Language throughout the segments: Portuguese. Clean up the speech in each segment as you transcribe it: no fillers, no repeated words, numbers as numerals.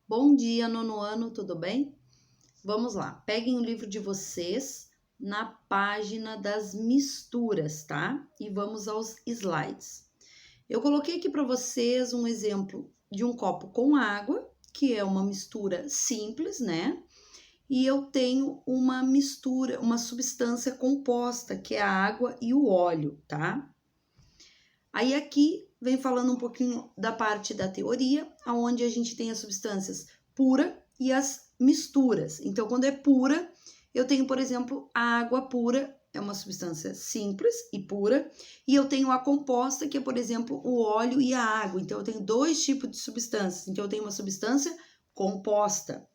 Bom dia, nono ano, tudo bem? Vamos lá, peguem o livro de vocês na página das misturas, tá? E vamos aos slides. Eu coloquei aqui para vocês um exemplo de um copo com água, que é uma mistura simples, né? E eu tenho uma mistura, uma substância composta, que é a água e o óleo, tá? Aí aqui vem falando um pouquinho da parte da teoria, onde a gente tem as substâncias pura e as misturas. Então, quando é pura, eu tenho, por exemplo, a água pura, é uma substância simples e pura, e eu tenho a composta, que é, por exemplo, o óleo e a água. Então, eu tenho dois tipos de substâncias. Então, eu tenho uma substância composta.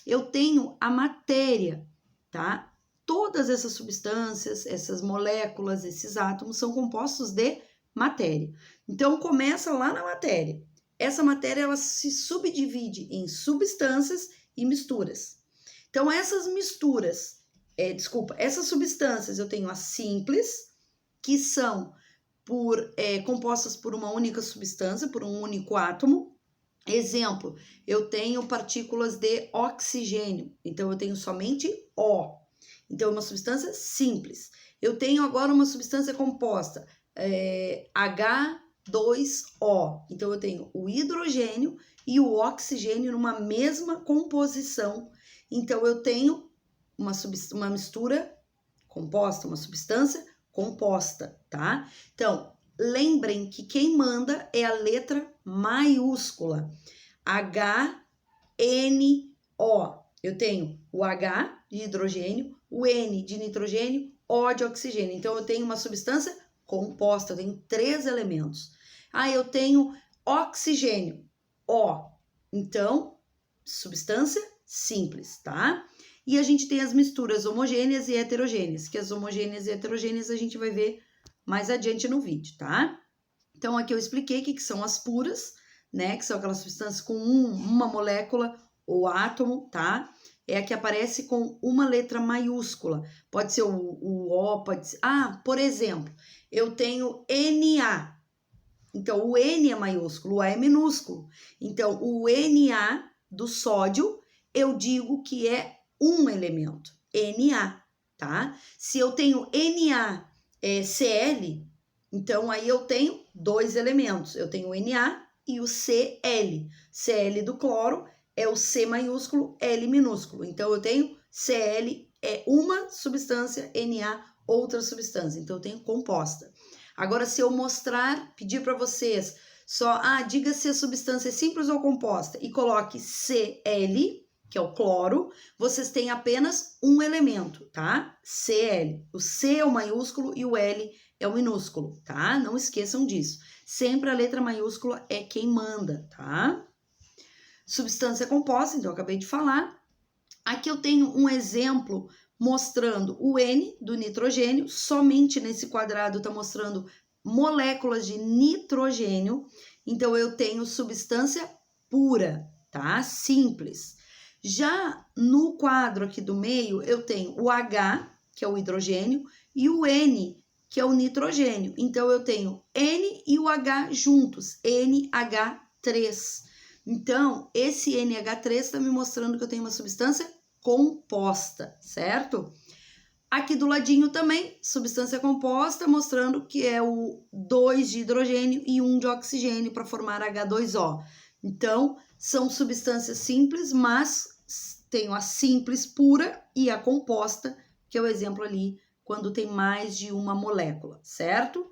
Eu tenho a matéria, tá? Todas essas substâncias, essas moléculas, esses átomos são compostos de matéria. Então, começa lá na matéria. Essa matéria, ela se subdivide em substâncias e misturas. Então, essas misturas, essas substâncias, eu tenho as simples, que são compostas por uma única substância, por um único átomo. Exemplo, eu tenho partículas de oxigênio, então eu tenho somente O. Então, é uma substância simples. Eu tenho agora uma substância composta, H2O. Então, eu tenho o hidrogênio e o oxigênio numa mesma composição. Então, eu tenho uma mistura composta, uma substância composta, tá? Então, lembrem que quem manda é a letra maiúscula. H-N-O. Eu tenho o H de hidrogênio, o N de nitrogênio, O de oxigênio. Então, eu tenho uma substância composta, eu tenho 3 elementos. Eu tenho oxigênio, O. Então, substância simples, tá? E a gente tem as misturas homogêneas e heterogêneas, que as homogêneas e heterogêneas a gente vai ver mais adiante no vídeo, tá? Então, aqui eu expliquei o que são as puras, né? Que são aquelas substâncias com uma molécula ou átomo, tá? É a que aparece com uma letra maiúscula. Pode ser o O, pode ser... por exemplo, eu tenho Na. Então, o N é maiúsculo, o A é minúsculo. Então, o Na do sódio, eu digo que é um elemento, Na, tá? Se eu tenho NaCl, então aí eu tenho 2 elementos. Eu tenho o Na e o Cl. Cl do cloro é o C maiúsculo, L minúsculo. Então, eu tenho Cl é uma substância, Na outra substância. Então, eu tenho composta. Agora, se eu pedir para vocês só, diga se a substância é simples ou composta e coloque Cl, que é o cloro, vocês têm apenas um elemento, tá? Cl. O C é o maiúsculo e o L é o minúsculo, tá? Não esqueçam disso. Sempre a letra maiúscula é quem manda, tá? Substância composta, então eu acabei de falar. Aqui eu tenho um exemplo mostrando o N do nitrogênio, somente nesse quadrado está mostrando moléculas de nitrogênio, então eu tenho substância pura, tá? Simples. Já no quadro aqui do meio, eu tenho o H, que é o hidrogênio, e o N, que é o nitrogênio. Então, eu tenho N e o H juntos, NH3. Então, esse NH3 está me mostrando que eu tenho uma substância composta, certo? Aqui do ladinho também, substância composta, mostrando que é o 2 de hidrogênio e 1 de oxigênio para formar H2O. Então, são substâncias simples, mas tenho a simples pura e a composta, que é o exemplo ali, quando tem mais de uma molécula, certo?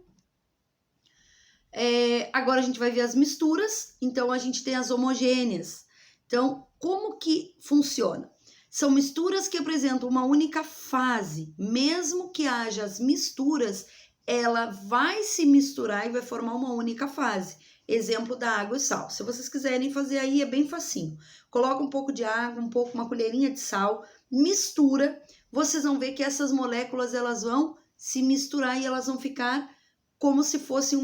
Agora a gente vai ver as misturas, então a gente tem as homogêneas. Então, como que funciona? São misturas que apresentam uma única fase, mesmo que haja as misturas, ela vai se misturar e vai formar uma única fase. Exemplo da água e sal. Se vocês quiserem fazer aí, é bem facinho. Coloca um pouco de água, uma colherinha de sal, mistura. Vocês vão ver que essas moléculas, elas vão se misturar e elas vão ficar como se fosse em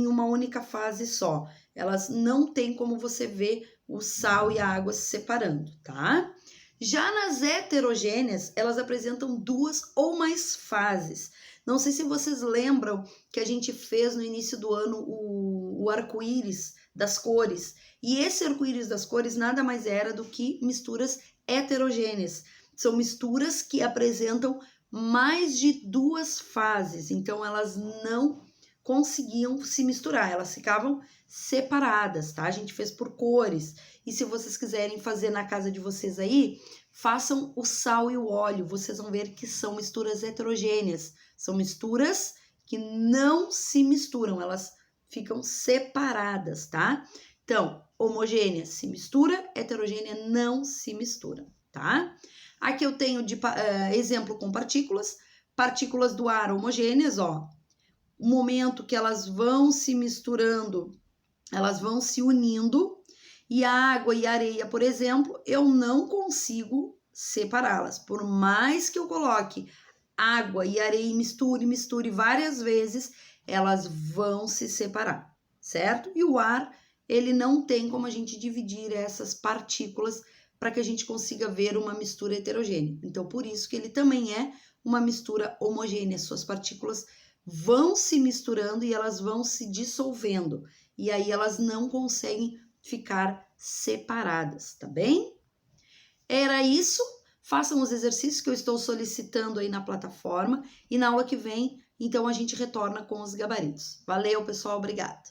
uma única fase só. Elas não tem como você ver o sal e a água se separando, tá? Já nas heterogêneas, elas apresentam 2 ou mais fases. Não sei se vocês lembram que a gente fez no início do ano o arco-íris das cores. E esse arco-íris das cores nada mais era do que misturas heterogêneas. São misturas que apresentam mais de duas fases, então elas não conseguiam se misturar, elas ficavam separadas, tá? A gente fez por cores. E se vocês quiserem fazer na casa de vocês aí, façam o sal e o óleo, vocês vão ver que são misturas heterogêneas, são misturas que não se misturam, elas ficam separadas, tá? Então, homogênea se mistura, heterogênea não se mistura, tá? Aqui eu tenho de exemplo com partículas, partículas do ar homogêneas, ó. O momento que elas vão se misturando, elas vão se unindo, e a água e a areia, por exemplo, eu não consigo separá-las. Por mais que eu coloque água e areia e misture várias vezes, elas vão se separar, certo? E o ar, ele não tem como a gente dividir essas partículas para que a gente consiga ver uma mistura heterogênea. Então, por isso que ele também é uma mistura homogênea. Suas partículas vão se misturando e elas vão se dissolvendo. E aí elas não conseguem ficar separadas, tá bem? Era isso. Façam os exercícios que eu estou solicitando aí na plataforma. E na aula que vem, então, a gente retorna com os gabaritos. Valeu, pessoal. Obrigada.